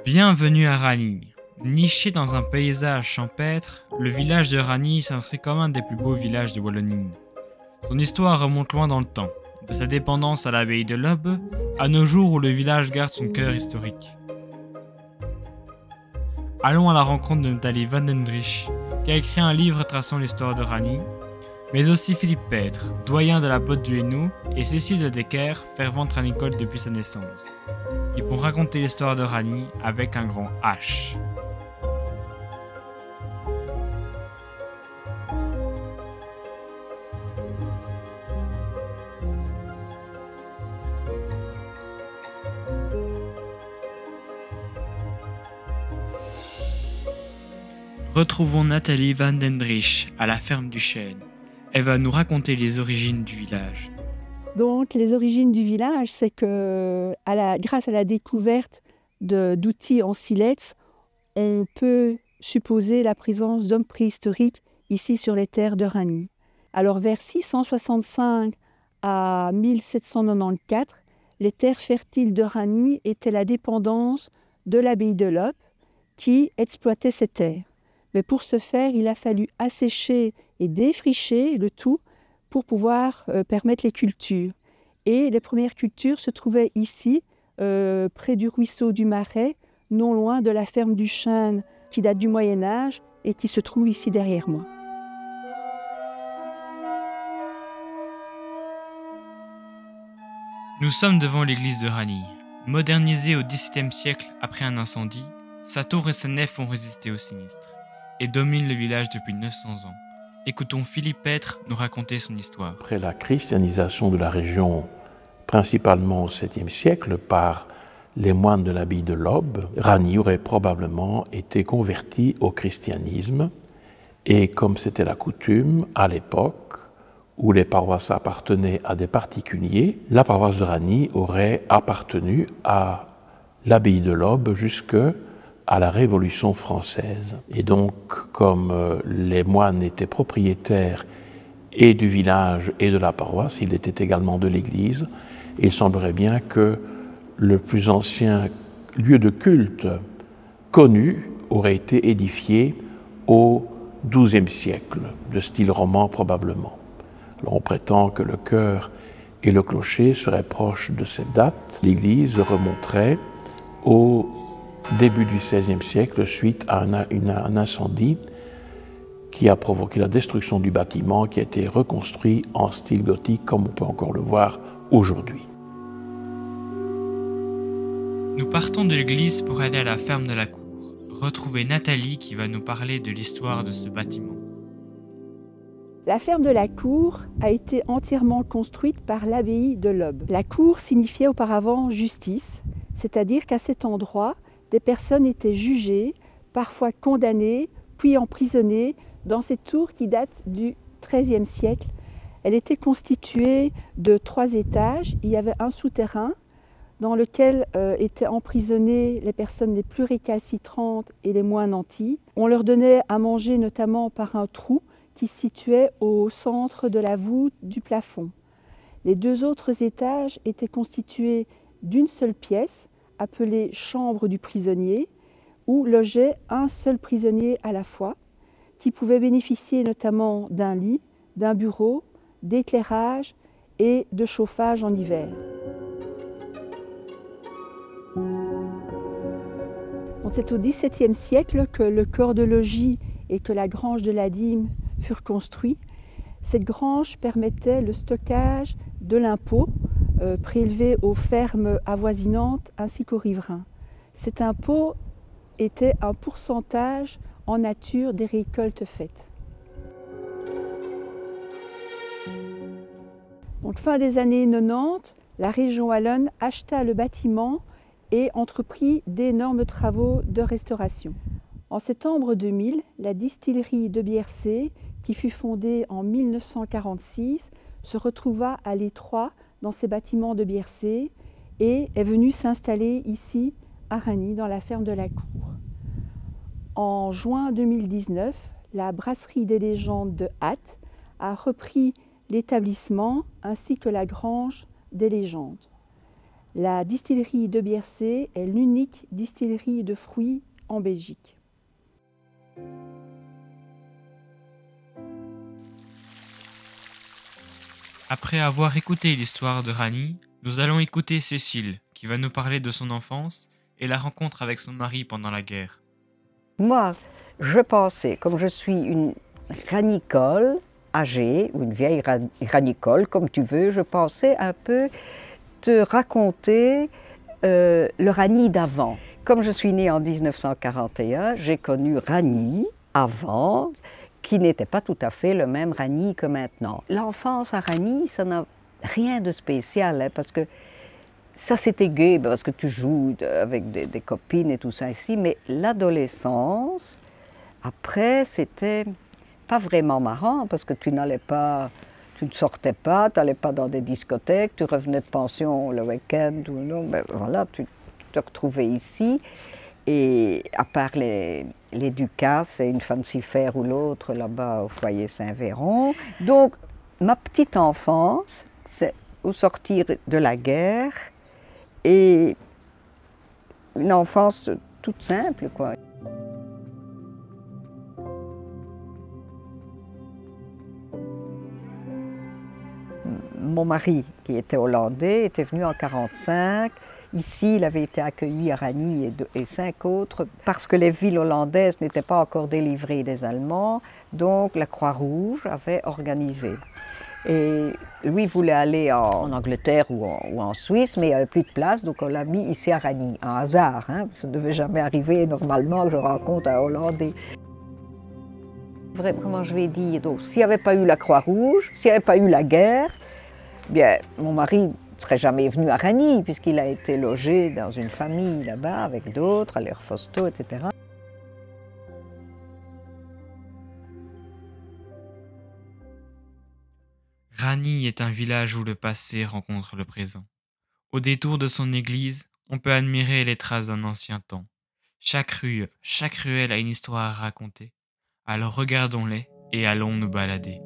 Bienvenue à Rani. Niché dans un paysage champêtre, le village de Rani s'inscrit comme un des plus beaux villages de Wallonie. Son histoire remonte loin dans le temps, de sa dépendance à l'abbaye de Lobbes, à nos jours où le village garde son cœur historique. Allons à la rencontre de Nathalie Van den Driesch, qui a écrit un livre traçant l'histoire de Rani, mais aussi Philippe Pêtre, doyen de la Botte du Hainaut, et Cécile de Decker, fervente ranicole depuis sa naissance. Ils vont raconter l'histoire de Rani avec un grand H. Retrouvons Nathalie Van den Driesch à la ferme du Chêne. Elle va nous raconter les origines du village. Donc, les origines du village, c'est que grâce à la découverte d'outils en silex, on peut supposer la présence d'hommes préhistoriques ici sur les terres de Rani. Alors, vers 665 à 1794, les terres fertiles de Rani étaient la dépendance de l'abbaye de Lobbes qui exploitait ces terres. Mais pour ce faire, il a fallu assécher et défricher le tout pour pouvoir permettre les cultures. Et les premières cultures se trouvaient ici, près du ruisseau du Marais, non loin de la ferme du Chêne, qui date du Moyen-Âge et qui se trouve ici derrière moi. Nous sommes devant l'église de Rani. Modernisée au XVIIe siècle après un incendie, sa tour et sa nef ont résisté au sinistre et dominent le village depuis 900 ans. Écoutons Philippe Pêtre nous raconter son histoire. Après la christianisation de la région, principalement au 7e siècle, par les moines de l'abbaye de Lobbes, Rani aurait probablement été converti au christianisme. Et comme c'était la coutume à l'époque, où les paroisses appartenaient à des particuliers, la paroisse de Rani aurait appartenu à l'abbaye de Lobbes jusque à la Révolution française. Et donc, comme les moines étaient propriétaires et du village et de la paroisse, il était également de l'église, et il semblerait bien que le plus ancien lieu de culte connu aurait été édifié au XIIe siècle, de style roman probablement. Alors on prétend que le chœur et le clocher seraient proches de cette date. L'église remonterait au début du XVIe siècle, suite à un incendie qui a provoqué la destruction du bâtiment, qui a été reconstruit en style gothique, comme on peut encore le voir aujourd'hui. Nous partons de l'église pour aller à la ferme de la cour, retrouver Nathalie qui va nous parler de l'histoire de ce bâtiment. La ferme de la cour a été entièrement construite par l'abbaye de Lobbes. La cour signifiait auparavant justice, c'est-à-dire qu'à cet endroit, des personnes étaient jugées, parfois condamnées, puis emprisonnées dans cette tour qui date du XIIIe siècle. Elle était constituée de 3 étages. Il y avait un souterrain dans lequel étaient emprisonnées les personnes les plus récalcitrantes et les moins nanties. On leur donnait à manger notamment par un trou qui se situait au centre de la voûte du plafond. Les 2 autres étages étaient constitués d'une seule pièce, appelée chambre du prisonnier, où logeait un seul prisonnier à la fois, qui pouvait bénéficier notamment d'un lit, d'un bureau, d'éclairage et de chauffage en hiver. C'est au XVIIe siècle que le corps de logis et que la grange de la dîme furent construits. Cette grange permettait le stockage de l'impôt prélevé aux fermes avoisinantes ainsi qu'aux riverains. Cet impôt était un pourcentage en nature des récoltes faites. Donc, fin des années 90, la région wallonne acheta le bâtiment et entreprit d'énormes travaux de restauration. En septembre 2000, la distillerie de Biercé, qui fut fondée en 1946, se retrouva à l'étroit dans ces bâtiments de Biercé et est venue s'installer ici à Rani, dans la ferme de la cour. En juin 2019, la brasserie des légendes de Hatt a repris l'établissement ainsi que la grange des légendes. La distillerie de Biercé est l'unique distillerie de fruits en Belgique. Après avoir écouté l'histoire de Rani, nous allons écouter Cécile, qui va nous parler de son enfance et la rencontre avec son mari pendant la guerre. Moi, je pensais, comme je suis une ranicole âgée, ou une vieille ranicole, comme tu veux, je pensais un peu te raconter le Rani d'avant. Comme je suis née en 1941, j'ai connu Rani avant, qui n'était pas tout à fait le même Rani que maintenant. L'enfance à Rani, ça n'a rien de spécial, hein, parce que ça c'était gai, parce que tu joues avec des copines et tout ça ici, mais l'adolescence, après, c'était pas vraiment marrant, parce que tu n'allais pas, tu ne sortais pas, tu n'allais pas dans des discothèques, tu revenais de pension le week-end, ou non, ben voilà, tu te retrouvais ici. Et à part les Ducasse et une fancy fair ou l'autre là-bas au foyer Saint-Véron. Donc, ma petite enfance, c'est au sortir de la guerre et une enfance toute simple, quoi. Mon mari, qui était hollandais, était venu en 1945. Ici, il avait été accueilli à Rani et 5 autres, parce que les villes hollandaises n'étaient pas encore délivrées des Allemands, donc la Croix-Rouge avait organisé. Et lui voulait aller en Angleterre ou en Suisse, mais il n'y avait plus de place, donc on l'a mis ici à Rani. Un hasard, hein, ça ne devait jamais arriver normalement que je rencontre un Hollandais. Vraiment, comment je vais dire, donc s'il n'y avait pas eu la Croix-Rouge, s'il n'y avait pas eu la guerre, bien, mon mari ne serait jamais venu à Rani, puisqu'il a été logé dans une famille là-bas, avec d'autres, à l'Airfosto, etc. Rani est un village où le passé rencontre le présent. Au détour de son église, on peut admirer les traces d'un ancien temps. Chaque rue, chaque ruelle a une histoire à raconter. Alors regardons-les et allons nous balader.